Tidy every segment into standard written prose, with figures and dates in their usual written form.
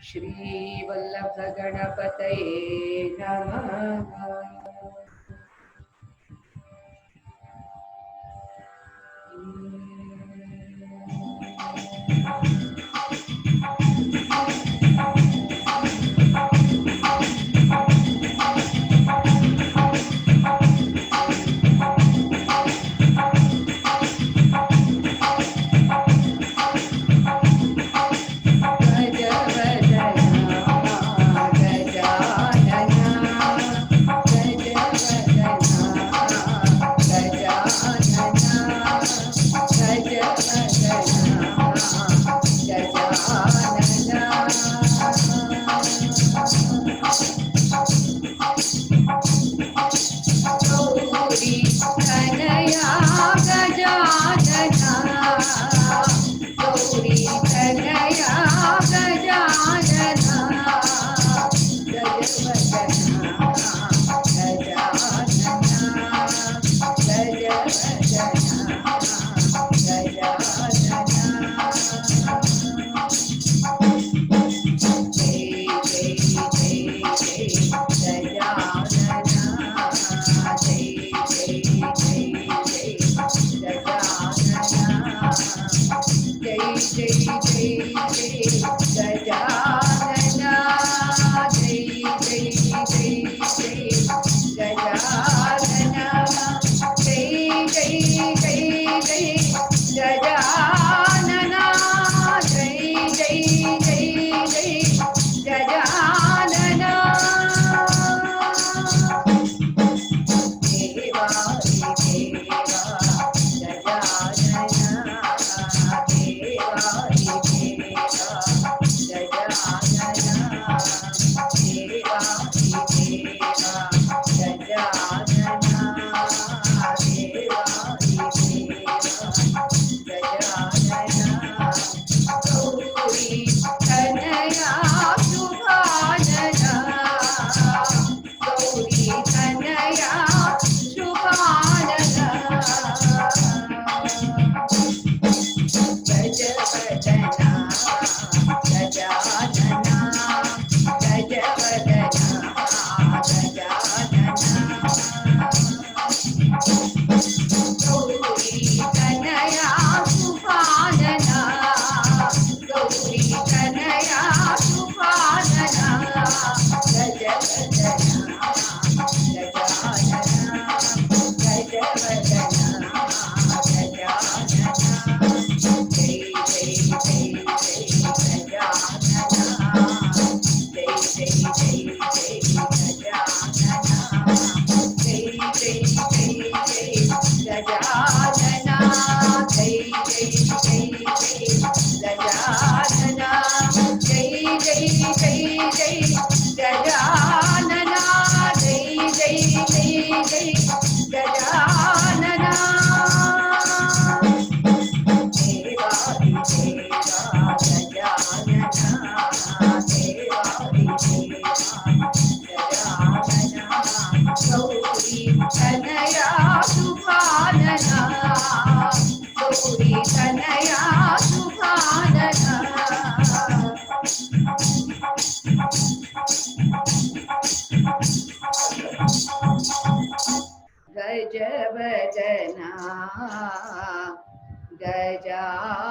श्री वल्लभ गणपतये नमः।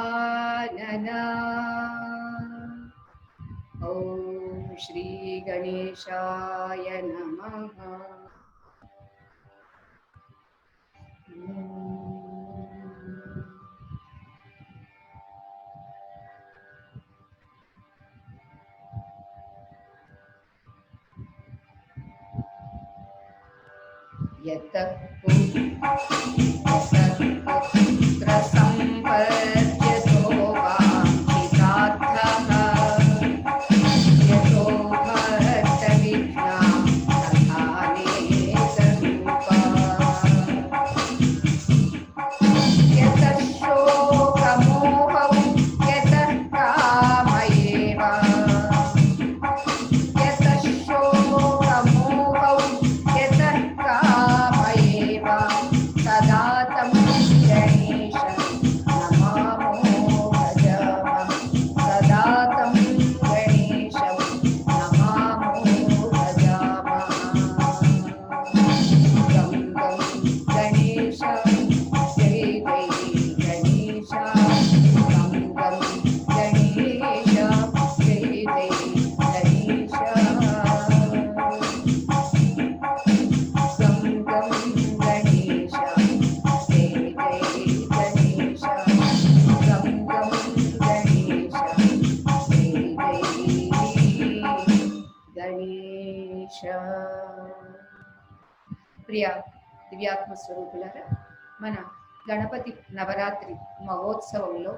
गजानना। ओम श्री गणेशाय नमः। यतः पुत्र संपर्यतो वाञ्छितार्थः यतो भक्तविघ्नाः प्रधानेतरूपः यतः शोकमोहौ यतः कामयेव यतः शोकमोहौ यतः कामयेव सदा तं जये ప్రియ దివ్యాత్మ స్వరూపులారా, మన గణపతి నవరాత్రి మహోత్సవంలో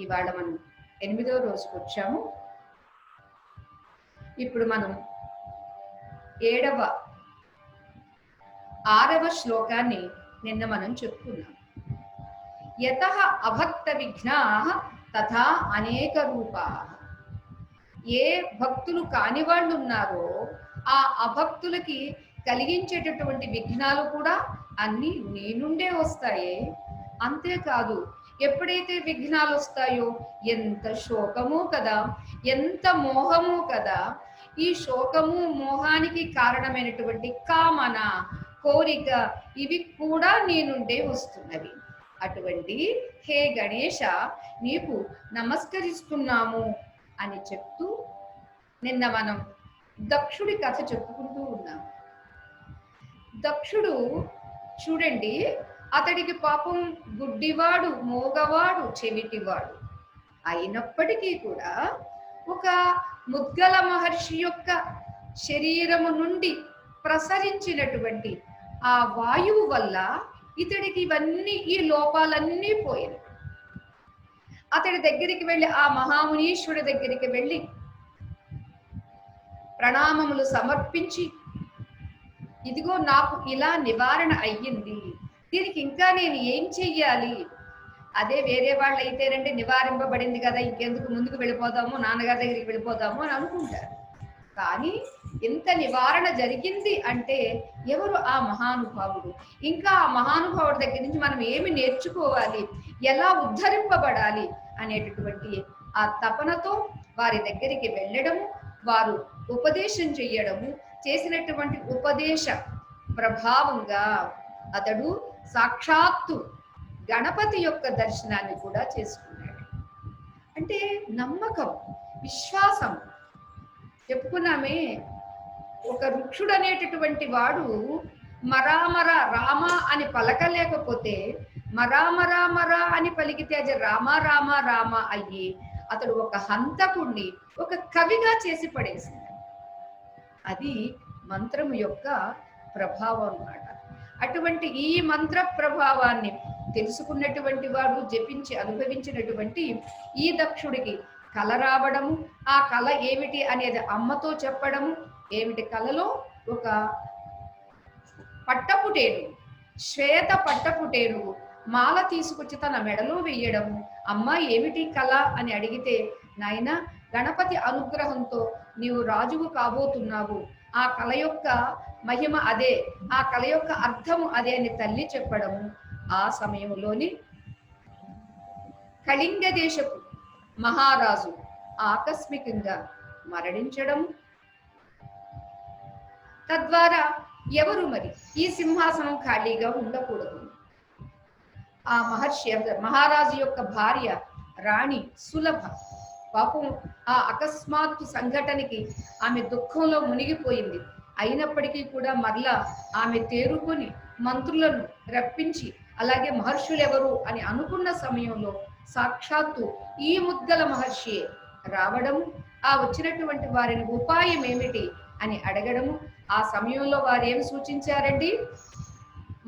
ఇవాళ మనం 8వ రోజుకు వచ్చాము. ఇప్పుడు మనం 6వ శ్లోకాన్ని నిన్న మనం చెప్పుకున్నాం. యతః అభక్త విఘ్నాః తథా అనేక రూపాః. ఏ భక్తులు కాని వాళ్ళు ఉన్నారో ఆ అభక్తులకి కలిగించేటటువంటి విఘ్నాలు కూడా అన్ని నీ నుండే వస్తాయే. అంతేకాదు, ఎప్పుడైతే విఘ్నాలు వస్తాయో ఎంత శోకము కదా, ఎంత మోహము కదా. ఈ శోకము మోహానికి కారణమైనటువంటి కామన, కోరిక, ఇవి కూడా నీ నుండే వస్తున్నవి. అటువంటి హే గణేశ, నీకు నమస్కరిస్తున్నాము అని చెప్తూ నిన్న మనం దక్షుడి కథ చెప్పుకుంటూ ఉన్నాం. దక్షుడు చూడండి, అతడికి పాపం గుడ్డివాడు, మోగవాడు, చెవిటివాడు అయినప్పటికీ కూడా ఒక ముద్గల మహర్షి యొక్క శరీరము నుండి ప్రసరించినటువంటి ఆ వాయువు వల్ల ఇతడికి ఇవన్నీ, ఈ లోపాలన్నీ పోయాయి. అతడి దగ్గరికి వెళ్ళి, ఆ మహామునీశ్వరుడి దగ్గరికి వెళ్ళి ప్రణామములు సమర్పించి, ఇదిగో నాకు ఇలా నివారణ అయ్యింది, దీనికి ఇంకా నేను ఏం చెయ్యాలి? అదే వేరే వాళ్ళు అయితేనంటే నివారింపబడింది కదా, ఇంకెందుకు ముందుకు వెళ్ళిపోదాము, నాన్నగారి దగ్గరికి వెళ్ళిపోదాము అని అనుకుంటారు. కానీ ఎంత నివారణ జరిగింది అంటే ఎవరు? ఆ మహానుభావుడు. ఇంకా ఆ మహానుభావుడి దగ్గర నుంచి మనం ఏమి నేర్చుకోవాలి, ఎలా ఉద్ధరింపబడాలి అనేటటువంటి ఆ తపనతో వారి దగ్గరికి వెళ్ళడము, వారు ఉపదేశం చెయ్యడము, చేసినటువంటి ఉపదేశ ప్రభావంగా అతడు సాక్షాత్తు గణపతి యొక్క దర్శనాన్ని కూడా చేసుకున్నాడు. అంటే నమ్మకం, విశ్వాసం. చెప్పుకున్నామే, ఒక వృక్షుడు అనేటటువంటి వాడు మరామర రామ అని పలకలేకపోతే, మరామరామరా అని పలికితే అది రామ రామ రామ అయ్యి అతడు ఒక హంతకుణ్ణి ఒక కవిగా చేసి పడేసింది. అది మంత్రము యొక్క ప్రభావం అన్నమాట. అటువంటి ఈ మంత్ర ప్రభావాన్ని తెలుసుకున్నటువంటి వాడు, జపించి అనుభవించినటువంటి ఈ దక్షుడికి కల రావడము, ఆ కళ ఏమిటి అనేది అమ్మతో చెప్పడము. ఏమిటి కలలో? ఒక పట్టపుటేను, శ్వేత పట్టపుటేను మాల తీసుకొచ్చి తన మెడలో వేయడము. అమ్మ ఏమిటి కళ అని అడిగితే, నాయన గణపతి అనుగ్రహంతో నీవు రాజువు కాబోతున్నావు, ఆ కళ యొక్క మహిమ అదే, ఆ కళ యొక్క అర్థము అదే అని తల్లి చెప్పడము. ఆ సమయంలోని కళింగ దేశపు మహారాజు ఆకస్మికంగా మరణించడం. తద్వారా ఎవరు మరి ఈ సింహాసనం ఖాళీగా ఉండకూడదు. ఆ మహారాజు యొక్క భార్య రాణి సులభ పాపం ఆ అకస్మాత్తు సంఘటనకి ఆమె దుఃఖంలో మునిగిపోయింది. అయినప్పటికీ కూడా మరలా ఆమె తేరుకొని మంత్రులను రప్పించి, అలాగే మహర్షులు ఎవరు అని అనుకున్న సమయంలో సాక్షాత్తు ఈ ముద్గల మహర్షి రావడము, ఆ వచ్చినటువంటి వారిని ఉపాయం ఏమిటి అని అడగడము. ఆ సమయంలో వారు ఏమి సూచించారండి?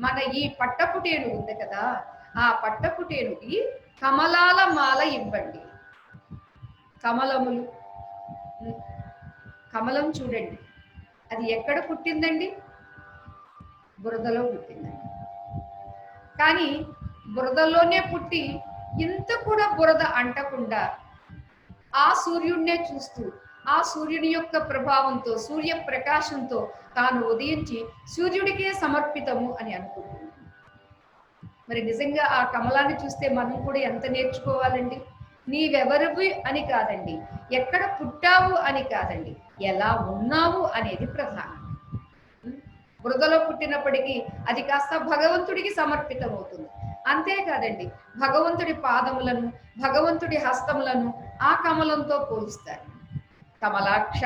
మన ఈ పట్టపుటేను ఉంది కదా, ఆ పట్టపుటేనుకి కమలాల మాల ఇవ్వండి. కమలములు, కమలం చూడండి, అది ఎక్కడ పుట్టిందండి? బురదలో పుట్టిందండి. కానీ బురదలోనే పుట్టి ఇంత కూడా బురద అంటకుండా ఆ సూర్యుడినే చూస్తూ, ఆ సూర్యుని యొక్క ప్రభావంతో, సూర్య ప్రకాశంతో తాను ఉదయించి సూర్యుడికే సమర్పితము అని అనుకుంటున్నాను. మరి నిజంగా ఆ కమలాన్ని చూస్తే మనం కూడా ఎంత నేర్చుకోవాలండి? నీవెవరివి అని కాదండి, ఎక్కడ పుట్టావు అని కాదండి, ఎలా ఉన్నావు అనేది ప్రధానం. బురదలో పుట్టినప్పటికీ అది కాస్త భగవంతుడికి సమర్పితం అవుతుంది. అంతేకాదండి, భగవంతుడి పాదములను, భగవంతుడి హస్తములను ఆ కమలంతో పోలుస్తారు. కమలాక్ష,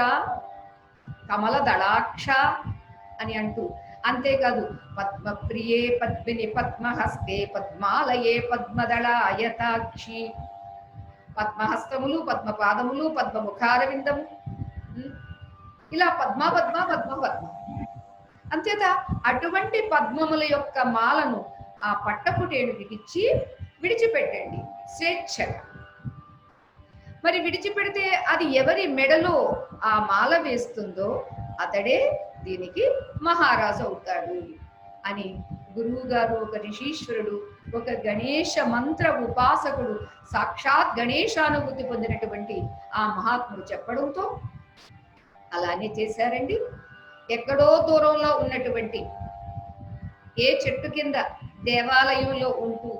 కమల దళాక్ష అని అంటూ. అంతేకాదు, పద్మప్రియే పద్మిని పద్మహస్తే పద్మాలయే పద్మదళాయతాక్షి. పద్మహస్తములు, పద్మపాదములు, పద్మముఖారవిందము, ఇలా పద్మ పద్మ పద్మ పద్మ. అంతేత అటువంటి పద్మముల యొక్క మాలను ఆ పట్టపుటేనుకిచ్చి విడిచిపెట్టండి స్వేచ్ఛగా. మరి విడిచిపెడితే అది ఎవరి మెడలో ఆ మాల వేస్తుందో అతడే దీనికి మహారాజు అవుతాడు అని గురువు గారు, ఒక ఋషీశ్వరుడు, ఒక గణేశ మంత్ర ఉపాసకుడు, సాక్షాత్ గణేశానుభూతి పొందినటువంటి ఆ మహాత్ముడు చెప్పడంతో అలానే చేశారండి. ఎక్కడో దూరంలో ఉన్నటువంటి ఏ చెట్టు కింద దేవాలయంలో ఉంటూ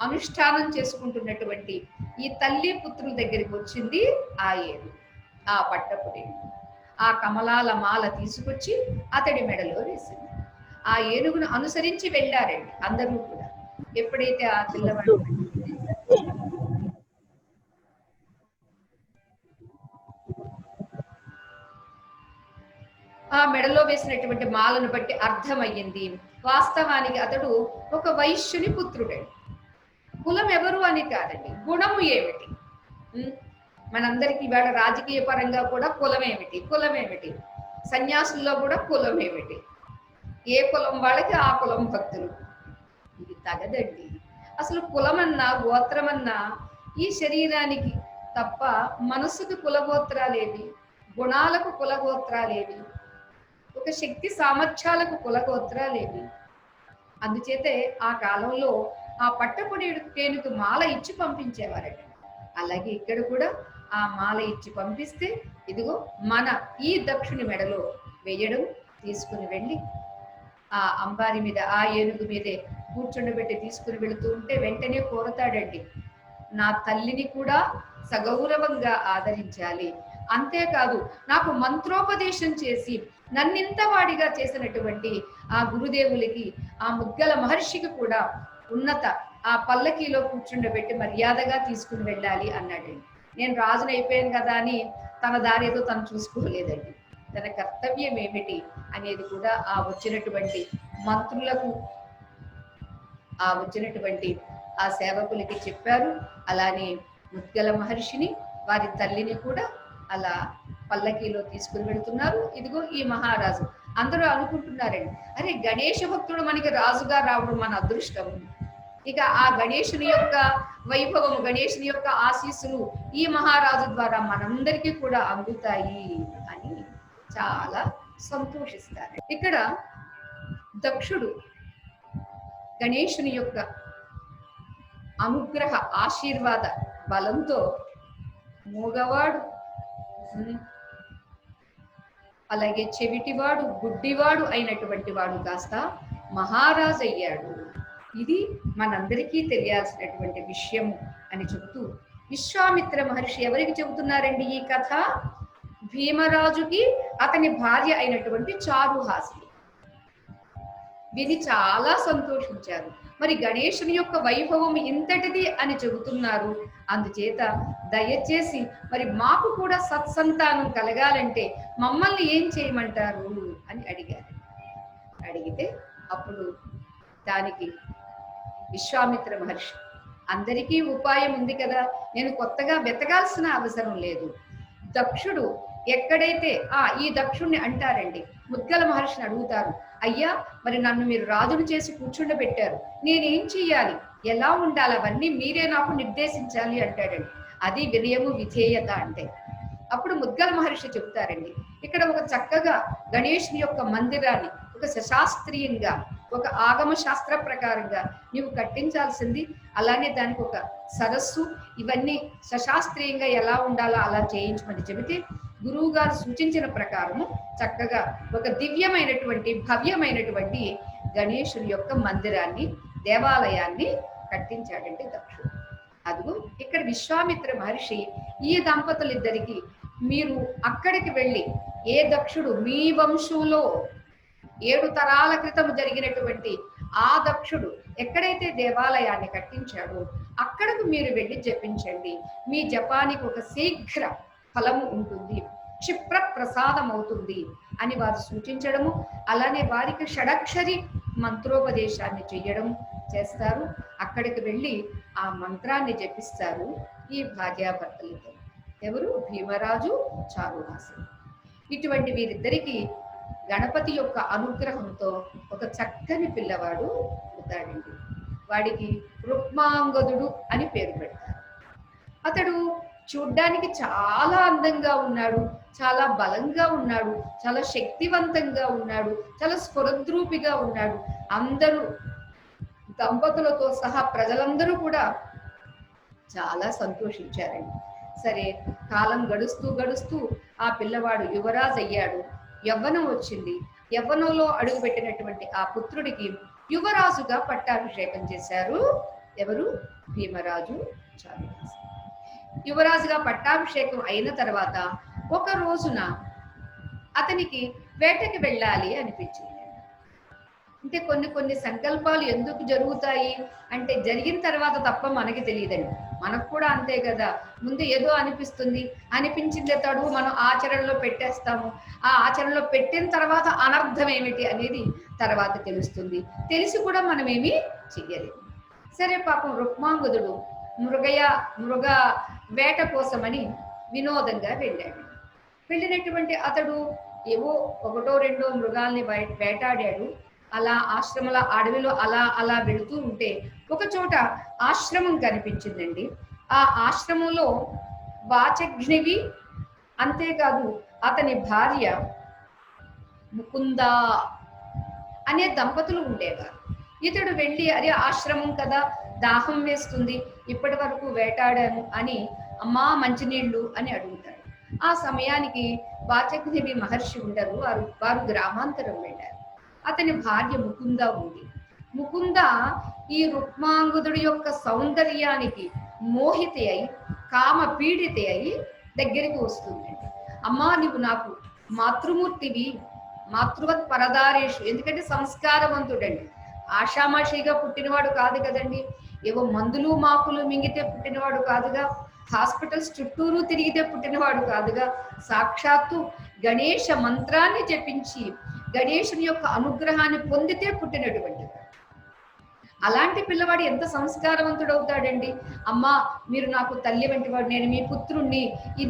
అనుష్ఠానం చేసుకుంటున్నటువంటి ఈ తల్లి పుత్రుల దగ్గరికి వచ్చింది ఆ ఏడు, ఆ పట్టపుటేనుగు. ఆ కమలాల మాల తీసుకొచ్చి అతడి మెడలో వేసింది. ఆ ఏనుగును అనుసరించి వెళ్ళారండి అందరూ కూడా. ఎప్పుడైతే ఆ పిల్లవాడు ఆ మెడలో వేసినటువంటి మాలను బట్టి అర్థమయ్యింది వాస్తవానికి అతడు ఒక వైశ్యుని పుత్రుడే. కులం ఎవరు అని కాదండి, గుణము ఏమిటి. మనందరికీ ఇవాళ రాజకీయ పరంగా కూడా కులం ఏమిటి, కులం ఏమిటి, సన్యాసుల్లో కూడా కులం ఏమిటి, ఏ కులం వాళ్ళకి ఆ కులం భక్తులు. ఇది తగదండి. అసలు కులమన్నా గోత్రమన్నా ఈ శరీరానికి తప్ప మనస్సుకు కులగోత్రాలేవి, గుణాలకు కులగోత్రాలేవి, ఒక శక్తి సామర్థ్యాలకు కులగోత్రాలేవి. అందుచేతే ఆ కాలంలో ఆ పట్టపుటేనుగు మాల ఇచ్చి పంపించేవారట. అలాగే ఇక్కడ కూడా ఆ మాల ఇచ్చి పంపిస్తే ఇదిగో మన ఈ దక్షుని మెడలో వేయడం, తీసుకుని వెళ్ళి ఆ అంబారి మీద ఆ ఏనుగు మీదే కూర్చుండబెట్టి తీసుకుని వెళుతూ ఉంటే వెంటనే కోరతాడండి, నా తల్లిని కూడా సగౌరవంగా ఆదరించాలి, అంతేకాదు నాకు మంత్రోపదేశం చేసి నన్నింత వాడిగా చేసినటువంటి ఆ గురుదేవులకి, ఆ ముద్గల మహర్షికి కూడా ఉన్నత ఆ పల్లకీలో కూర్చుండబెట్టి మర్యాదగా తీసుకుని వెళ్ళాలి అన్నాడండి. నేను రాజుని అయిపోయాను కదా అని తన దారి ఏదో తను చూసుకోలేదండి. తన కర్తవ్యం ఏమిటి అనేది కూడా ఆ వచ్చినటువంటి మంత్రులకు, ఆ వచ్చినటువంటి ఆ సేవకులకి చెప్పారు. అలానే ముద్గల మహర్షిని, వారి తల్లిని కూడా అలా పల్లకీలో తీసుకుని వెళుతున్నారు. ఇదిగో ఈ మహారాజు. అందరూ అనుకుంటున్నారండి, అరే గణేష భక్తుడు మనకి రాజుగా రావడం మన అదృష్టం, ఇక ఆ గణేశుని యొక్క వైభవము, గణేశుని యొక్క ఆశీస్సులు ఈ మహారాజు ద్వారా మనందరికీ కూడా అందుతాయి అని చాలా సంతోషిస్తారు. ఇక్కడ దక్షుడు గణేశుని యొక్క అనుగ్రహ ఆశీర్వాద బలంతో మూగవాడు, అలాగే చెవిటివాడు, గుడ్డివాడు అయినటువంటి వాడు కాస్త మహారాజు అయ్యాడు. ఇది మనందరికీ తెలియాల్సినటువంటి విషయము అని చెబుతూ విశ్వామిత్ర మహర్షి ఎవరికి చెబుతున్నారండి ఈ కథ? భీమరాజుకి అతని భార్య అయినటువంటి చారుహాసి. విని చాలా సంతోషించారు. మరి గణేశుని యొక్క వైభవం ఇంతటిది అని చెబుతున్నారు, అందుచేత దయచేసి మరి మాకు కూడా సత్సంతానం కలగాలంటే మమ్మల్ని ఏం చేయమంటారు అని అడిగారు. అడిగితే అప్పుడు దానికి విశ్వామిత్ర మహర్షి, అందరికీ ఉపాయం ఉంది కదా, నేను కొత్తగా వెతకాల్సిన అవసరం లేదు. దక్షుడు ఎక్కడైతే ఈ దక్షుణ్ణి అంటారండి, ముద్గల మహర్షిని అడుగుతారు, అయ్యా మరి నన్ను మీరు రాజును చేసి కూర్చుండబెట్టారు, నేనేం చెయ్యాలి, ఎలా ఉండాలి, అవన్నీ మీరే నాకు నిర్దేశించాలి అంటాడండి. అది వినయము విధేయత అంటే. అప్పుడు ముద్గల మహర్షి చెప్తారండి, ఇక్కడ ఒక చక్కగా గణేశుని యొక్క మందిరాన్ని ఒక శశాస్త్రీయంగా, ఒక ఆగమ శాస్త్ర ప్రకారంగా నీవు కట్టించాల్సింది, అలానే దానికి ఒక సరస్సు, ఇవన్నీ శశాస్త్రీయంగా ఎలా ఉండాలో అలా చేయించమని చెబితే గురువు గారు సూచించిన ప్రకారము చక్కగా ఒక దివ్యమైనటువంటి భవ్యమైనటువంటి గణేశుని యొక్క మందిరాన్ని, దేవాలయాన్ని కట్టించాడంటే దక్షుడు. అదిగో ఇక్కడ విశ్వామిత్ర మహర్షి ఈ దంపతులిద్దరికి మీరు అక్కడికి వెళ్ళి, ఏ దక్షుడు మీ వంశంలో 7 తరాల క్రితం జరిగినటువంటి ఆ దక్షుడు ఎక్కడైతే దేవాలయాన్ని కట్టించాడో అక్కడకు మీరు వెళ్ళి జపించండి, మీ జపానికి ఒక శీఘ్ర ఫలము ఉంటుంది, క్షిప్ర ప్రసాదం అవుతుంది అని వారు సూచించడము, అలానే వారికి షడక్షరి మంత్రోపదేశాన్ని చెయ్యడం చేస్తారు. అక్కడికి వెళ్ళి ఆ మంత్రాన్ని జపిస్తారు ఈ భార్యాభర్తలతో. ఎవరు? భీమరాజు, చారుహాసి. ఇటువంటి వీరిద్దరికి గణపతి యొక్క అనుగ్రహంతో ఒక చక్కని పిల్లవాడు పుడతాడండి. వాడికి రుక్మాంగదుడు అని పేరు పెడతారు. అతడు చూడ్డానికి చాలా అందంగా ఉన్నాడు, చాలా బలంగా ఉన్నాడు, చాలా శక్తివంతంగా ఉన్నాడు, చాలా స్ఫురద్రూపిగా ఉన్నాడు. అందరూ దంపతులతో సహా ప్రజలందరూ కూడా చాలా సంతోషించారండి. సరే, కాలం గడుస్తూ గడుస్తూ ఆ పిల్లవాడు యువరాజు అయ్యాడు. యవ్వనం వచ్చింది. యవ్వనంలో అడుగుపెట్టినటువంటి ఆ పుత్రుడికి యువరాజుగా పట్టాభిషేకం చేశారు. ఎవరు? భీమరాజు చాలురాజు. యువరాజుగా పట్టాభిషేకం అయిన తర్వాత ఒక రోజున అతనికి వేటకి వెళ్ళాలి అనిపించింది. అంటే కొన్ని సంకల్పాలు ఎందుకు జరుగుతాయి అంటే జరిగిన తర్వాత తప్ప మనకి తెలియదండి. మనకు కూడా అంతే కదా, ముందు ఏదో అనిపిస్తుంది, అనిపించిందే తడువు మనం ఆచరణలో పెట్టేస్తాము. ఆ ఆచరణలో పెట్టిన తర్వాత అనర్థం ఏమిటి అనేది తర్వాత తెలుస్తుంది. తెలిసి కూడా మనం ఏమీ చెయ్యలేము. సరే, పాపం రుక్మాంగదుడు మృగ వేట కోసమని వినోదంగా వెళ్ళాడు. వెళ్ళినటువంటి అతడు ఏవో ఒకటో రెండో మృగాల్ని వేటాడాడు. అలా ఆశ్రమంలో అడవిలో అలా వెళుతూ ఉంటే ఒక చోట ఆశ్రమం కనిపించిందండి. ఆ ఆశ్రమంలో వాచఘ్నివి, అంతేకాదు అతని భార్య ముకుంద అనే దంపతులు ఉండేవారు. ఇతడు వెళ్ళి అదే ఆశ్రమం కదా, దాహం వేస్తుంది, ఇప్పటి వరకు వేటాడాను అని అమ్మా మంచినీళ్ళు అని అడుగుతాడు. ఆ సమయానికి వాచఘ్నివి మహర్షి ఉండరు, వారు గ్రామాంతరం వెళ్ళారు. అతని భార్య ముకుంద ఉంది. ముకుంద ఈ రుక్మాంగదుడి యొక్క సౌందర్యానికి మోహిత అయి కామ పీడిత అయి దగ్గరికి వస్తుందండి. అమ్మా, నువ్వు నాకు మాతృమూర్తివి, మాతృవత్ పరదారేషు. ఎందుకంటే సంస్కారవంతుడండి, ఆషామాషిగా పుట్టినవాడు కాదు కదండి, ఏవో మందులు మాకులు మింగితే పుట్టినవాడు కాదుగా, హాస్పిటల్స్ చుట్టూరు తిరిగితే పుట్టినవాడు కాదుగా, సాక్షాత్తు గణేష మంత్రాన్ని జపించి గణేశుని యొక్క అనుగ్రహాన్ని పొందితే పుట్టినటువంటి అలాంటి పిల్లవాడు ఎంత సంస్కారవంతుడు అవుతాడండి. అమ్మా, మీరు నాకు తల్లి వంటి వాడు, నేను మీ పుత్రుణ్ణి,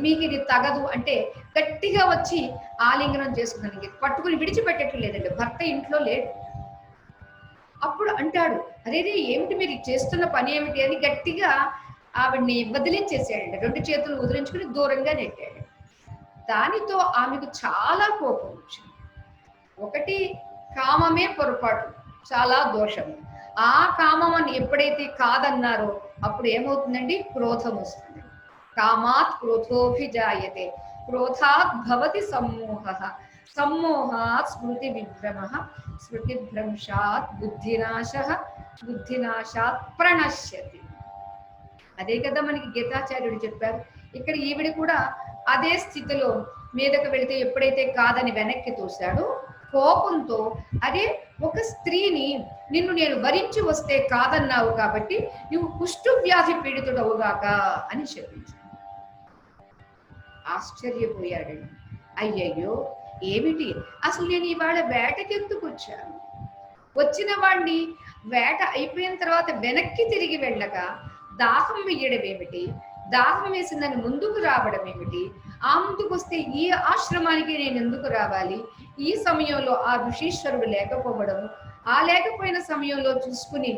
మీకు ఇది తగదు అంటే గట్టిగా వచ్చి ఆలింగనం చేసుకున్నాను, పట్టుకుని విడిచిపెట్టట్లేదండి. భర్త ఇంట్లో లేడు. అప్పుడు అంటాడు, అరేరే ఏమిటి మీరు చేస్తున్న పని ఏమిటి అని గట్టిగా ఆవిడ్ని వదిలించేసాడండి. రెండు చేతులు వదిలించుకుని దూరంగా నెట్టాడు. దానితో ఆమెకు చాలా కోపం వచ్చింది. ఒకటి, కామమే పొరపాటు, చాలా దోషము. ఆ కామమని ఎప్పుడైతే కాదన్నారో అప్పుడు ఏమవుతుందండి? క్రోధం వస్తుంది. కామాత్ క్రోధోభిజాయతే, క్రోధాత్ భవతి సమ్మోహః, సమ్మోహాత్ స్మృతి విభ్రమః, స్మృతి భ్రంశాత్ బుద్ధినాశః, బుద్ధినాశాత్ ప్రణశ్యతి. అదే కదా మనకి గీతాచార్యుడు చెప్పారు. ఇక్కడ ఈవిడ కూడా అదే స్థితిలో మీదకు వెళితే ఎప్పుడైతే కాదని వెనక్కి తోశాడో కోపంతో, అదే ఒక స్త్రీని నిన్ను నేను వరించి వస్తే కాదన్నావు కాబట్టి నువ్వు కుష్టు వ్యాధి పీడితుడవుగాక అని చెప్పించాడు. ఆశ్చర్యపోయాడండి. అయ్యయ్యో ఏమిటి, అసలు నేను ఇవాళ వేటకి ఎందుకు వచ్చాను? వచ్చిన వాడిని వేట అయిపోయిన తర్వాత వెనక్కి తిరిగి వెళ్ళక దాహం వేయడం ఏమిటి, దాహం వేసిందని ముందుకు రావడం ఏమిటి, ఆ ముందుకు వస్తే ఈ ఆశ్రమానికి నేను ఎందుకు రావాలి, ఈ సమయంలో ఆ ఋషీశ్వరుడు లేకపోవడము, ఆ లేకపోయిన సమయంలో చూసుకుని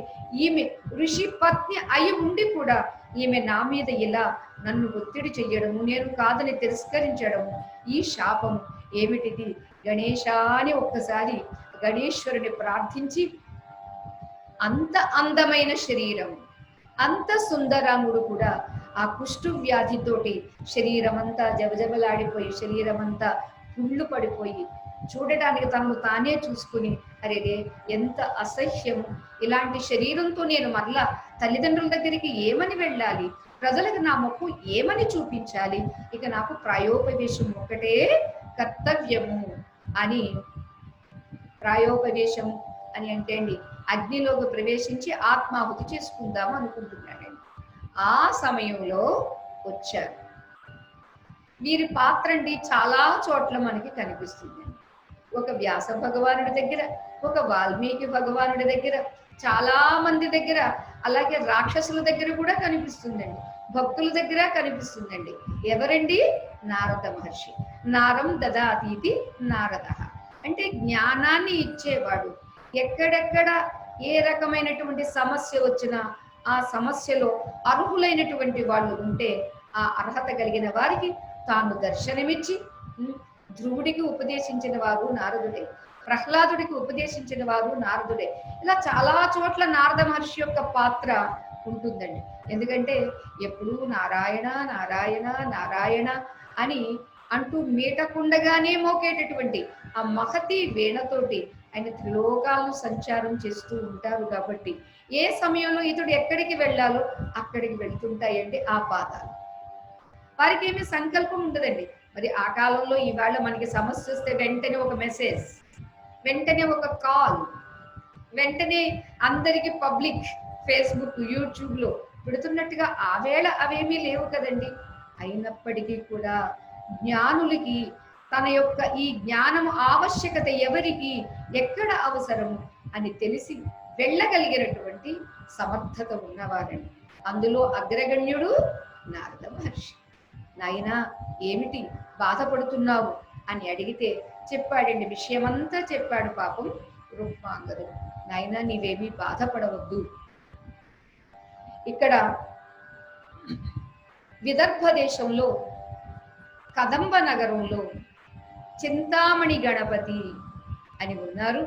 ఈమె ఋషి పత్ని అయి ఉండి కూడా ఈమె నా మీద ఇలా నన్ను ఒత్తిడి చెయ్యడము, నేను కాదని తిరస్కరించడము, ఈ శాపము ఏమిటిది? గణేశా అని ఒక్కసారి గణేశ్వరుని ప్రార్థించి, అంత అందమైన శరీరం, అంత సుందరాముడు కూడా ఆ కుష్టు వ్యాధితోటి శరీరం అంతా జబజబలాడిపోయి, శరీరం అంతా పుళ్ళు పడిపోయి, చూడటానికి తనను తానే చూసుకుని, అరేరే ఎంత అసహ్యము, ఇలాంటి శరీరంతో నేను మరలా తల్లిదండ్రుల దగ్గరికి ఏమని వెళ్ళాలి, ప్రజలకు నా మొక్కు ఏమని చూపించాలి, ఇక నాకు ప్రాయోపవేశం ఒకటే కర్తవ్యము అని, ప్రాయోపవేశం అని అంటే అండి అగ్నిలోకి ప్రవేశించి ఆత్మాహుతి చేసుకుందాము అనుకుంటున్నాడండి. ఆ సమయంలో వచ్చారు. వీరి పాత్ర అండి చాలా చోట్ల మనకి కనిపిస్తుంది. ఒక వ్యాస భగవానుడి దగ్గర, ఒక వాల్మీకి భగవానుడి దగ్గర, చాలా మంది దగ్గర, అలాగే రాక్షసుల దగ్గర కూడా కనిపిస్తుందండి, భక్తుల దగ్గర కనిపిస్తుందండి. ఎవరండి? నారద మహర్షి. నారం దదాతీతి నారద. అంటే జ్ఞానాన్ని ఇచ్చేవాడు. ఎక్కడెక్కడ ఏ రకమైనటువంటి సమస్య వచ్చినా ఆ సమస్యలో అర్హులైనటువంటి వాళ్ళు ఉంటే ఆ అర్హత కలిగిన వారికి తాను దర్శనమిచ్చి ధ్రువుడికి ఉపదేశించిన వారు నారదుడే, ప్రహ్లాదుడికి ఉపదేశించిన వారు నారదుడే. ఇలా చాలా చోట్ల నారద మహర్షి యొక్క పాత్ర ఉంటుందండి. ఎందుకంటే ఎప్పుడూ నారాయణ నారాయణ నారాయణ అని అంటూ మీటకుండగానే మోకేటటువంటి ఆ మహతి వీణతోటి ఆయన త్రిలోకాలను సంచారం చేస్తూ ఉంటారు. కాబట్టి ఏ సమయంలో ఇతడు ఎక్కడికి వెళ్ళాలో అక్కడికి వెళ్తుంటాయండి ఆ పాదాలు. వారికి ఏమీ సంకల్పం ఉండదండి. మరి ఆ కాలంలో ఇవాళ మనకి సమస్య వస్తే వెంటనే ఒక మెసేజ్, వెంటనే ఒక కాల్, వెంటనే అందరికి పబ్లిక్ ఫేస్బుక్ యూట్యూబ్ లో పెడుతున్నట్టుగా ఆ వేళ అవేమీ లేవు కదండి. అయినప్పటికీ కూడా జ్ఞానులకి తన యొక్క ఈ జ్ఞానం ఆవశ్యకత ఎవరికి ఎక్కడ అవసరము అని తెలిసి వెళ్ళగలిగినటువంటి సమర్థత ఉన్నవారండి. అందులో అగ్రగణ్యుడు నారద మహర్షి. నాయనా ఏమిటి బాధపడుతున్నావు అని అడిగితే చెప్పాడండి, విషయమంతా చెప్పాడు పాపం రుక్మాంగదుడు. నాయనా నీవేమీ బాధపడవద్దు. ఇక్కడ విదర్భ దేశంలో కదంబ నగరంలో చింతామణి గణపతి అని ఉన్నారు.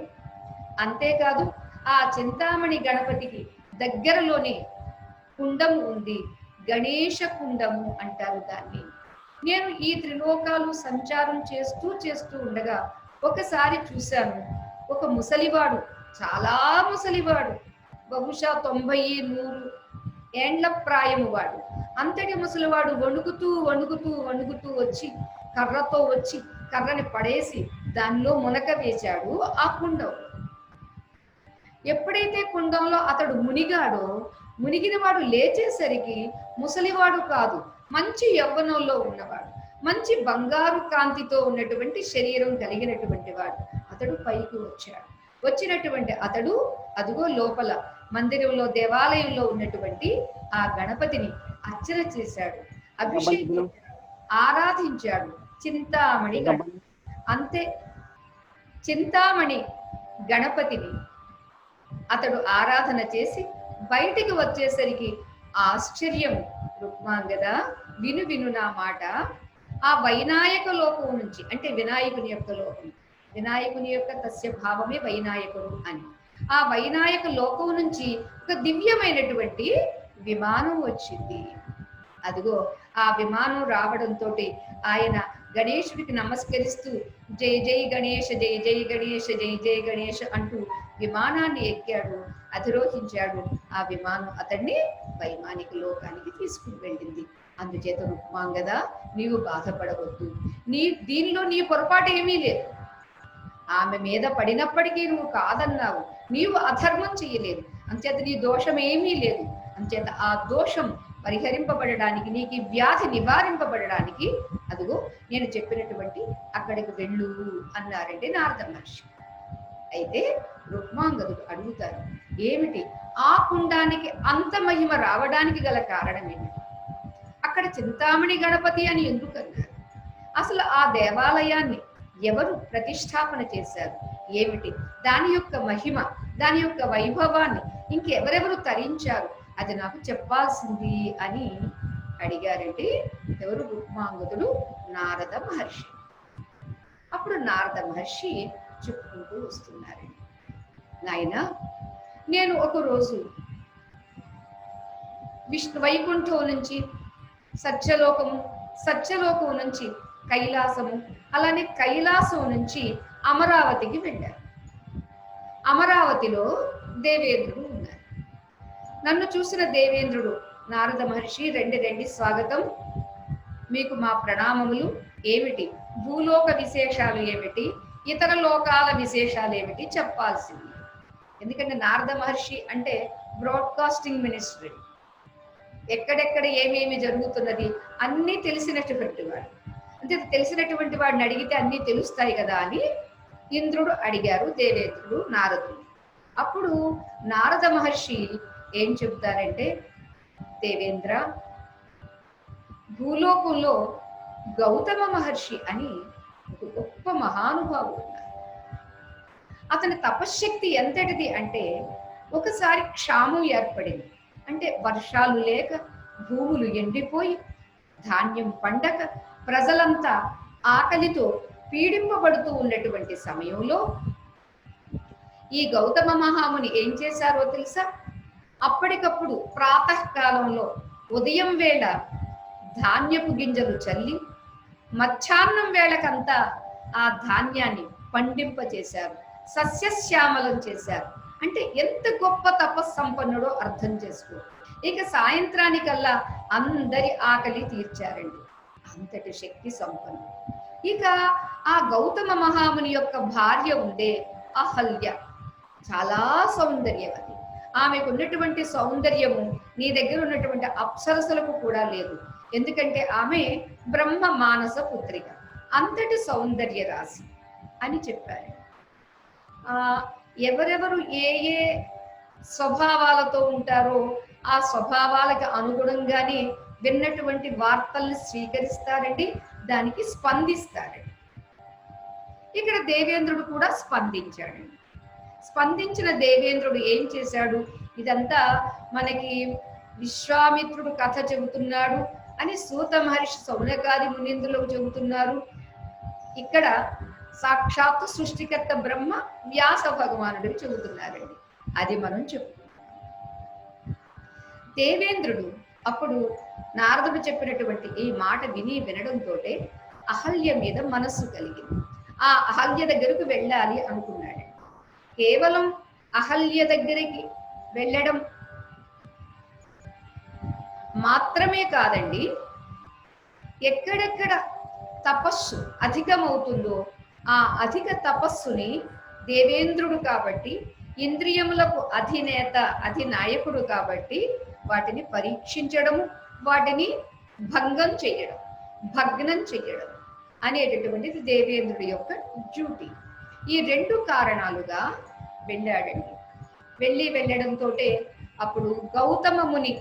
అంతేకాదు ఆ చింతామణి గణపతికి దగ్గరలోనే కుండము ఉంది, గణేష కుండము అంటారు దాన్ని. నేను ఈ త్రిలోకాలు సంచారం చేస్తూ ఉండగా ఒకసారి చూశాను, ఒక ముసలివాడు, చాలా ముసలివాడు, బహుశా 90-100 ఏండ్ల ప్రాయము వాడు. అంతటి ముసలివాడు వణుకుతూ వణుకుతూ వణుకుతూ వచ్చి కర్రతో వచ్చి కర్రని పడేసి దానిలో మునక వేశాడు ఆ కుండం. ఎప్పుడైతే కుండంలో అతడు మునిగాడో, మునిగిన వాడు లేచేసరికి ముసలివాడు కాదు, మంచి యవ్వనంలో ఉన్నవాడు, మంచి బంగారు కాంతితో ఉన్నటువంటి శరీరం కలిగినటువంటి వాడు. అతడు పైకి వచ్చాడు. వచ్చినటువంటి అతడు అదుగో లోపల మందిరంలో దేవాలయంలో ఉన్నటువంటి ఆ గణపతిని అర్చన చేశాడు, అభిషేకం ఆరాధించాడు. చింతామణి అంతే, చింతామణి గణపతిని అతడు ఆరాధన చేసి బయటికి వచ్చేసరికి ఆశ్చర్యం. రుక్మాంగద విను విను నా మాట. ఆ వైనాయక లోకం నుంచి, అంటే వినాయకుని యొక్క లోకం, వినాయకుని యొక్క తస్య భావమే వైనాయకుడు అని, ఆ వైనాయక లోకం నుంచి ఒక దివ్యమైనటువంటి విమానం వచ్చింది. అదిగో ఆ విమానం రావడంతో ఆయన గణేశుడికి నమస్కరిస్తూ జై జై గణేష జై జై గణేష జై జై గణేష అంటూ విమానాన్ని ఎక్కాడు, అధిరోహించాడు. ఆ విమానం అతన్ని వైమానిక లోకానికి తీసుకుని వెళ్ళింది. అందుచేత రుక్మాంగద నీవు బాధపడవద్దు, దీనిలో నీ పొరపాటు ఏమీ లేదు. ఆమె మీద పడినప్పటికీ నువ్వు కాదన్నావు, నీవు అధర్మం చెయ్యలేదు, అంచేత నీ దోషం ఏమీ లేదు. అంచేత ఆ దోషం పరిహరింపబడడానికి, నీకు వ్యాధి నివారింపబడడానికి అదిగో నేను చెప్పినటువంటి అక్కడికి వెళ్ళు అన్నారండి నారద మహర్షి. అయితే రుక్మాంగదుడు అడుగుతారు, ఏమిటి ఆ కుండానికి అంత మహిమ రావడానికి గల కారణం ఏమిటి? అక్కడ చింతామణి గణపతి అని ఎందుకన్నారు? అసలు ఆ దేవాలయాన్ని ఎవరు ప్రతిష్టాపన చేశారు? ఏమిటి దాని యొక్క మహిమ, దాని యొక్క వైభవాన్ని ఇంకెవరెవరు తరించారు? అది నాకు చెప్పాల్సింది అని అడిగారండి ఎవరు? రుక్మాంగదుడు నారద మహర్షి. అప్పుడు నారద మహర్షి చెప్పుకుంటూ వస్తున్నారండి, నాయన నేను ఒకరోజు వైకుంఠం నుంచి సత్యలోకం నుంచి కైలాసము, అలానే కైలాసం నుంచి అమరావతికి వెళ్ళాను. అమరావతిలో దేవేంద్రుడు ఉన్నారు. నన్ను చూసిన దేవేంద్రుడు, నారద మహర్షి రండి రండి, స్వాగతం, మీకు మా ప్రణామములు. ఏమిటి భూలోక విశేషాలు ఏమిటి, ఇతర లోకాల విశేషాలు ఏమిటి చెప్పాల్సింది. ఎందుకంటే నారద మహర్షి అంటే బ్రాడ్కాస్టింగ్ మినిస్ట్రీ, ఎక్కడెక్కడ ఏమేమి జరుగుతున్నది అన్నీ తెలిసినటువంటి వాడు. అంటే తెలిసినటువంటి వాడిని అడిగితే అన్నీ తెలుస్తాయి కదా అని ఇంద్రుడు అడిగారు దేవేంద్రుడు నారదుడు. అప్పుడు నారద మహర్షి ఏం చెబుతారంటే, దేవేంద్ర, భూలోకంలో గౌతమ మహర్షి అని ఒక గొప్ప మహానుభావుడు ఉన్నారు. అతని తపశ్శక్తి ఎంతటిది అంటే ఒకసారి క్షామం ఏర్పడింది. అంటే వర్షాలు లేక భూములు ఎండిపోయి ధాన్యం పండక ప్రజలంతా ఆకలితో పీడింపబడుతూ ఉన్నటువంటి సమయంలో ఈ గౌతమ మహాముని ఏం చేశారో తెలుసా? అప్పటికప్పుడు ప్రాతకాలంలో ఉదయం వేళ ధాన్యపు గింజలు చల్లి మధ్యాహ్నం వేళకంతా ఆ ధాన్యాన్ని పండింపచేశారు, సస్యశ్యామలం చేశారు. అంటే ఎంత గొప్ప తపస్సంపన్నుడో అర్థం చేసుకో. ఇక సాయంత్రానికల్లా అందరి ఆకలి తీర్చారండి. అంతటి శక్తి సంపన్నుడు. ఇక ఆ గౌతమ మహాముని యొక్క భార్య ఉండే అహల్య చాలా సౌందర్యవతి. ఆమెకు ఉన్నటువంటి సౌందర్యము నీ దగ్గర ఉన్నటువంటి అప్సరసలకు కూడా లేదు. ఎందుకంటే ఆమె బ్రహ్మ మానస పుత్రిక, అంతటి సౌందర్య రాశి అని చెప్పారు. ఎవరెవరు ఏ ఏ స్వభావాలతో ఉంటారో ఆ స్వభావాలకు అనుగుణంగానే విన్నటువంటి వార్తల్ని స్వీకరిస్తారండి, దానికి స్పందిస్తారండి. ఇక్కడ దేవేంద్రుడు కూడా స్పందించాడండి. స్పందించిన దేవేంద్రుడు ఏం చేశాడు? ఇదంతా మనకి విశ్వామిత్రుడు కథ చెబుతున్నాడు అని సూత మహర్షి సౌనకాది మునీంద్రులకు చెబుతున్నారు. ఇక్కడ సాక్షాత్తు సృష్టికర్త బ్రహ్మ వ్యాస భగవానుడికి చెబుతున్నారండి. అది మనం చెప్పుకుంటాం. దేవేంద్రుడు అప్పుడు నారదుడు చెప్పినటువంటి ఈ మాట వినడంతో అహల్య మీద మనస్సు కలిగింది. ఆ అహల్య దగ్గరకు వెళ్ళాలి అనుకున్నాడు. కేవలం అహల్య దగ్గరికి వెళ్ళడం మాత్రమే కాదండి, ఎక్కడెక్కడ తపస్సు అధికమవుతుందో ఆ అధిక తపస్సుని దేవేంద్రుడు కాబట్టి, ఇంద్రియములకు అధినేత అధినాయకుడు కాబట్టి వాటిని పరీక్షించడము, వాటిని భంగం చేయడం, భగ్నం చేయడం అనేటటువంటిది దేవేంద్రుడి యొక్క డ్యూటీ. ఈ రెండు కారణాలుగా వెళ్ళాడండి. వెళ్ళడంతో అప్పుడు గౌతమ ముని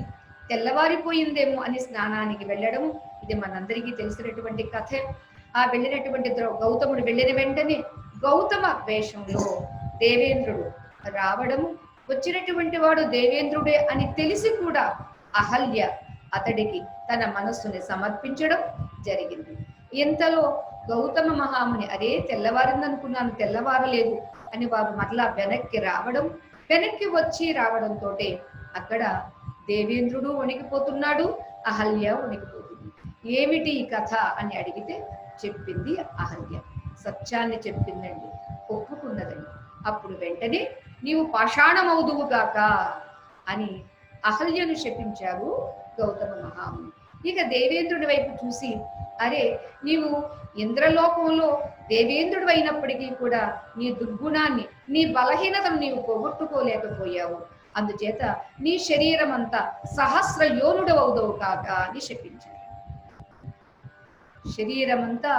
తెల్లవారిపోయిందేమో అని స్నానానికి వెళ్ళడం, ఇది మనందరికీ తెలిసినటువంటి కథే. ఆ వెళ్ళినటువంటి గౌతముడు వెళ్ళిన వెంటనే గౌతమ వేషంలో దేవేంద్రుడు రావడము, వచ్చినటువంటి వాడు దేవేంద్రుడే అని తెలిసి కూడా అహల్య అతడికి తన మనస్సుని సమర్పించడం జరిగింది. ఇంతలో గౌతమ మహాముని అరే తెల్లవారిందనుకున్నాను, తెల్లవారలేదు అని వారు మరలా వెనక్కి రావడం, వెనక్కి వచ్చి రావడంతో అక్కడ దేవేంద్రుడు వణికిపోతున్నాడు, అహల్య వణికిపోతుంది. ఏమిటి ఈ కథ అని అడిగితే చెప్పింది అహల్య, సత్యాన్ని చెప్పిందండి, ఒప్పుకున్నదండి. అప్పుడు వెంటనే నీవు పాషాణమవుదువు గాక అని అహల్యను శపించారు గౌతమ మహాముని. ఇక దేవేంద్రుడి వైపు చూసి అరే నీవు ఇంద్రలోకంలో దేవేంద్రుడు అయినప్పటికీ కూడా నీ దుర్గుణాన్ని, నీ బలహీనతను నీవు పోగొట్టుకోలేకపోయావు, అందుచేత నీ శరీరం అంతా సహస్ర యోనుడవవుదవు కాక అని శపించారు. శరీరం అంతా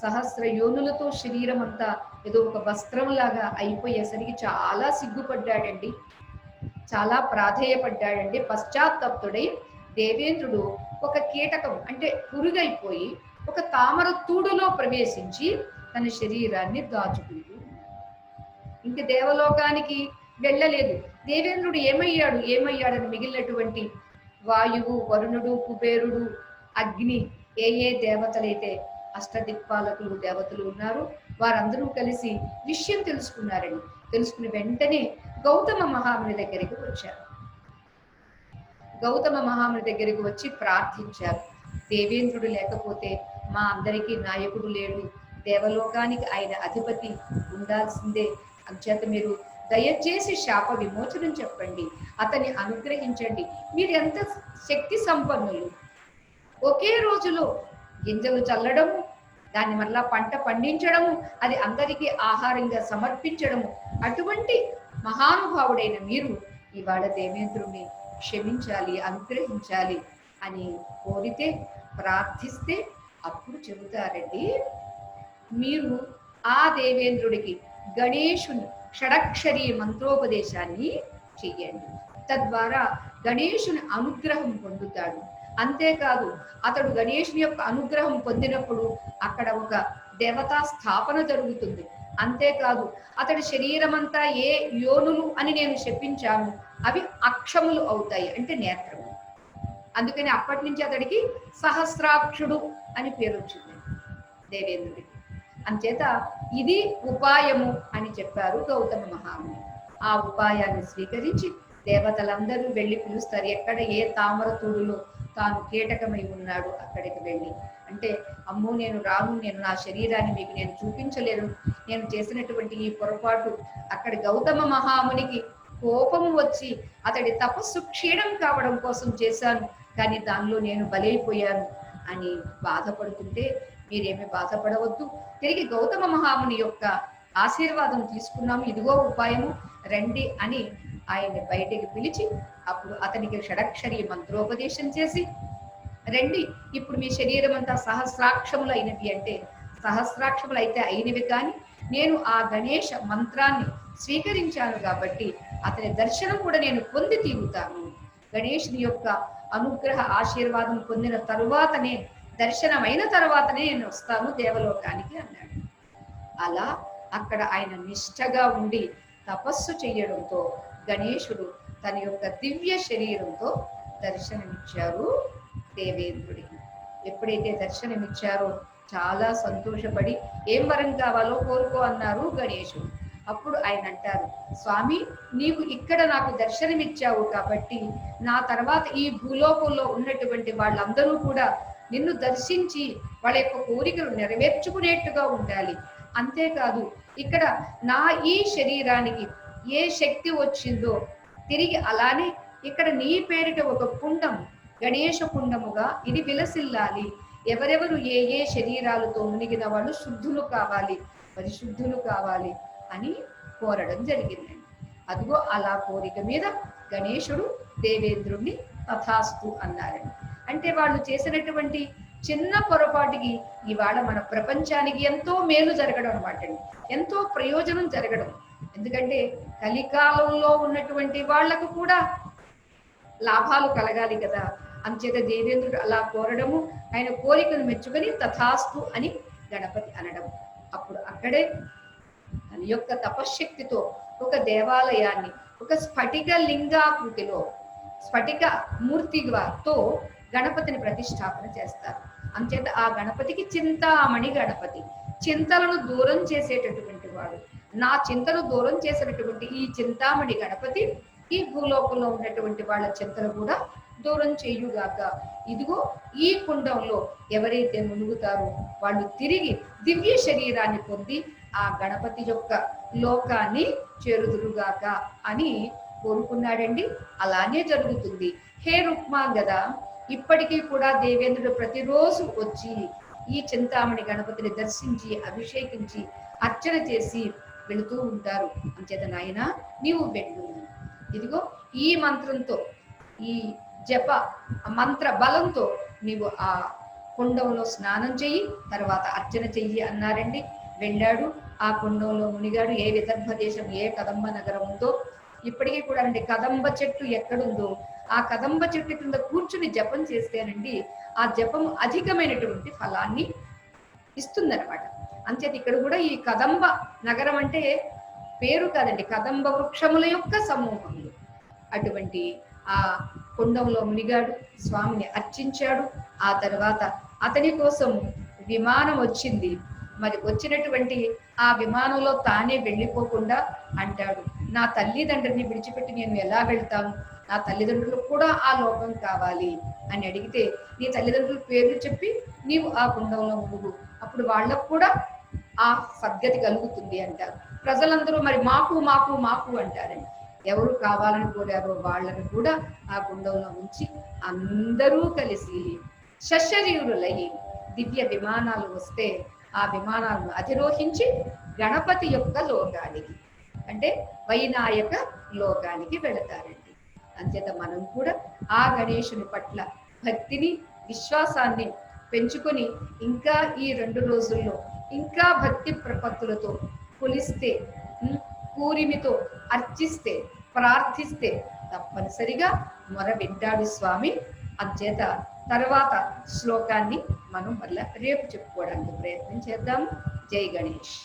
సహస్ర యోనులతో శరీరం అంతా ఏదో ఒక వస్త్రంలాగా అయిపోయేసరికి చాలా సిగ్గుపడ్డాడండి, చాలా ప్రాధేయపడ్డాడండి. పశ్చాత్తప్తుడై దేవేంద్రుడు ఒక కీటకం అంటే పురుగైపోయి ఒక తామర తూడులో ప్రవేశించి తన శరీరాన్ని దాచుకుంటూ ఇంక దేవలోకానికి వెళ్ళలేదు. దేవేంద్రుడు ఏమయ్యాడని మిగిలినటువంటి వాయువు, వరుణుడు, కుబేరుడు, అగ్ని, ఏ దేవతలైతే అష్టదిక్పాలకులు దేవతలు ఉన్నారు వారందరూ కలిసి విషయం తెలుసుకున్నారండి. తెలుసుకుని వెంటనే గౌతమ మహాముని దగ్గరికి వచ్చారు. గౌతమ మహాముని దగ్గరికి వచ్చి ప్రార్థించారు, దేవేంద్రుడు లేకపోతే మా అందరికీ నాయకుడు లేడు, దేవలోకానికి ఆయన అధిపతి ఉండాల్సిందే, అంచేత మీరు దయచేసి శాప విమోచనం చెప్పండి, అతన్ని అనుగ్రహించండి. మీరు ఎంత శక్తి సంపన్నులు, ఒకే రోజులో గింజలు చల్లడము, దాన్ని మళ్ళా పంట పండించడము, అది అందరికీ ఆహారంగా సమర్పించడము, అటువంటి మహానుభావుడైన మీరు ఇవాళ దేవేంద్రుణ్ణి క్షమించాలి, అనుగ్రహించాలి అని కోరితే, ప్రార్థిస్తే అప్పుడు చెబుతారండి, మీరు ఆ దేవేంద్రుడికి గణేశుని షడక్షరి మంత్రోపదేశాన్ని చెయ్యండి, తద్వారా గణేశుని అనుగ్రహం పొందుతాడు. అంతేకాదు అతడు గణేశుని యొక్క అనుగ్రహం పొందినప్పుడు అక్కడ ఒక దేవతా స్థాపన జరుగుతుంది. అంతేకాదు అతడి శరీరం అంతా ఏ యోనులు అని నేను చెప్పించాను అవి అక్షములు అవుతాయి, అంటే నేత్రము. అందుకని అప్పటి నుంచి అతడికి సహస్రాక్షుడు అని పేరు వచ్చింది దేవేంద్రుడికి. అంచేత ఇది ఉపాయము అని చెప్పారు గౌతమ మహాముని. ఆ ఉపాయాన్ని స్వీకరించి దేవతలందరూ వెళ్ళి పిలుస్తారు. ఎక్కడ ఏ తామర తూడులో తాను కీటకమై ఉన్నాడు అక్కడికి వెళ్ళి, అంటే అమ్మో నేను రాను, నేను నా శరీరాన్ని మీకు నేను చూపించలేను, నేను చేసినటువంటి ఈ పొరపాటు అక్కడి గౌతమ మహామునికి కోపము వచ్చి అతడి తపస్సు క్షీణం కావడం కోసం చేశాను, కానీ దానిలో నేను బలైపోయాను అని బాధపడుతుంటే మీరేమీ బాధపడవద్దు, తిరిగి గౌతమ మహాముని యొక్క ఆశీర్వాదం తీసుకున్నాము, ఇదిగో ఉపాయము రండి అని ఆయన్ని బయటికి పిలిచి అప్పుడు అతనికి షడక్షరి మంత్రోపదేశం చేసి, రండి ఇప్పుడు మీ శరీరం అంతా సహస్రాక్షములు అయినవి, అంటే సహస్రాక్షములు అయితే అయినవి, కానీ నేను ఆ గణేష మంత్రాన్ని స్వీకరించాను కాబట్టి అతని దర్శనం కూడా నేను పొంది తీరుతాను. గణేషుని యొక్క అనుగ్రహ ఆశీర్వాదం పొందిన తరువాతనే, దర్శనమైన తర్వాతనే నేను వస్తాను దేవలోకానికి అన్నాడు. అలా అక్కడ ఆయన నిష్ఠగా ఉండి తపస్సు చేయడంతో గణేశుడు తన యొక్క దివ్య శరీరంతో దర్శనమిచ్చారు దేవేంద్రుడికి. ఎప్పుడైతే దర్శనమిచ్చారో చాలా సంతోషపడి ఏం వరం కావాలో కోరుకో అన్నారు గణేశుడు. అప్పుడు ఆయన అంటారు, స్వామి నీవు ఇక్కడ నాకు దర్శనమిచ్చావు కాబట్టి నా తర్వాత ఈ భూలోకంలో ఉన్నటువంటి వాళ్ళందరూ కూడా నిన్ను దర్శించి వాళ్ళ యొక్క కోరికలు నెరవేర్చుకునేట్టుగా ఉండాలి. అంతేకాదు ఇక్కడ నా ఈ శరీరానికి ఏ శక్తి వచ్చిందో తిరిగి అలానే ఇక్కడ నీ పేరిట ఒక కుండం, గణేశ కుండముగా ఇది విలసిల్లాలి. ఎవరెవరు ఏ ఏ శరీరాలతో మునిగిన వాళ్ళు శుద్ధులు కావాలి, పరిశుద్ధులు కావాలి అని కోరడం జరిగిందండి. అదిగో అలా కోరిక మీద గణేశుడు దేవేంద్రుణ్ణి తథాస్తు అన్నారండి. అంటే వాళ్ళు చేసినటువంటి చిన్న పొరపాటుకి ఇవాళ మన ప్రపంచానికి ఎంతో మేలు జరగడం అన్నమాట అండి, ఎంతో ప్రయోజనం జరగడం. ఎందుకంటే కలికాలంలో ఉన్నటువంటి వాళ్లకు కూడా లాభాలు కలగాలి కదా, అంచేత దేవేంద్రుడు అలా కోరడము, ఆయన కోరికను మెచ్చుకొని తథాస్తు అని గణపతి అనడం. అప్పుడు అక్కడే తన యొక్క తపశ్శక్తితో ఒక దేవాలయాన్ని ఒక స్ఫటిక లింగాకృతిలో స్ఫటిక మూర్తితో గణపతిని ప్రతిష్టాపన చేస్తారు. అంచేత ఆ గణపతికి చింతామణి గణపతి, చింతలను దూరం చేసేటటువంటి వాడు. నా చింతను దూరం చేసినటువంటి ఈ చింతామణి గణపతి ఈ భూలోకంలో ఉన్నటువంటి వాళ్ళ చింతను కూడా దూరం చేయుగాక. ఇదిగో ఈ కుండంలో ఎవరైతే మునుగుతారో వాళ్ళు తిరిగి దివ్య శరీరాన్ని పొంది ఆ గణపతి యొక్క లోకాన్ని చేరుదురుగాక అని కోరుకున్నాడండి. అలానే జరుగుతుంది. హే రుక్మాంగద, ఇప్పటికీ కూడా దేవేంద్రుడు ప్రతిరోజు వచ్చి ఈ చింతామణి గణపతిని దర్శించి అభిషేకించి అర్చన చేసి వెళుతూ ఉంటారు. అంచేత నాయన నీవు వెళ్ళు, ఇదిగో ఈ మంత్రంతో ఈ జప మంత్ర బలంతో నీవు ఆ కుండంలో స్నానం చెయ్యి, తర్వాత అర్చన చెయ్యి అన్నారండి. వెళ్ళాడు, ఆ కుండంలో మునిగాడు. ఏ విదర్భ దేశం, ఏ కదంబ నగరం ఉందో ఇప్పటికీ కూడా అండి కదంబ చెట్టు ఎక్కడుందో ఆ కదంబ చెట్టు కింద కూర్చుని జపం చేస్తేనండి ఆ జపం అధికమైనటువంటి ఫలాన్ని ఇస్తుందన్నమాట. అంచేత ఇక్కడ కూడా ఈ కదంబ నగరం అంటే పేరు కాదండి, కదంబ వృక్షముల యొక్క సమూహములు. అటువంటి ఆ కుండంలో మునిగాడు, స్వామిని అర్చించాడు. ఆ తర్వాత అతని కోసం విమానం వచ్చింది. మరి వచ్చినటువంటి ఆ విమానంలో తానే వెళ్ళిపోకుండా అంటాడు, నా తల్లిదండ్రుల్ని విడిచిపెట్టి నేను ఎలా వెళ్తాను, నా తల్లిదండ్రులకు కూడా ఆ లోకం కావాలి అని అడిగితే, నీ తల్లిదండ్రుల పేర్లు చెప్పి నీవు ఆ కుండంలో మునుగు, అప్పుడు వాళ్ళకు కూడా ఆ సద్గతి కలుగుతుంది అంటారు. ప్రజలందరూ మరి మాకు మాకు మాకు అంటారండి. ఎవరు కావాలని కోరారో వాళ్ళని కూడా ఆ కుండంలో ఉంచి అందరూ కలిసి శశరీరులై దివ్య విమానాలు వస్తే ఆ విమానాలను అధిరోహించి గణపతి యొక్క లోకానికి, అంటే వైనాయక లోకానికి వెళతారండి. అంచేత మనం కూడా ఆ గణేశుని పట్ల భక్తిని విశ్వాసాన్ని పెంచుకొని ఇంకా ఈ 2 రోజుల్లో ఇంకా భక్తి ప్రపత్తులతో కొలిస్తే, కూరిమితో అర్చిస్తే, ప్రార్థిస్తే తప్పనిసరిగా మొర వింటాడు స్వామి. అంచేత తర్వాత శ్లోకాన్ని మనం మళ్ళీ రేపు చెప్పుకోవడానికి ప్రయత్నం చేద్దాము. జై గణేష్.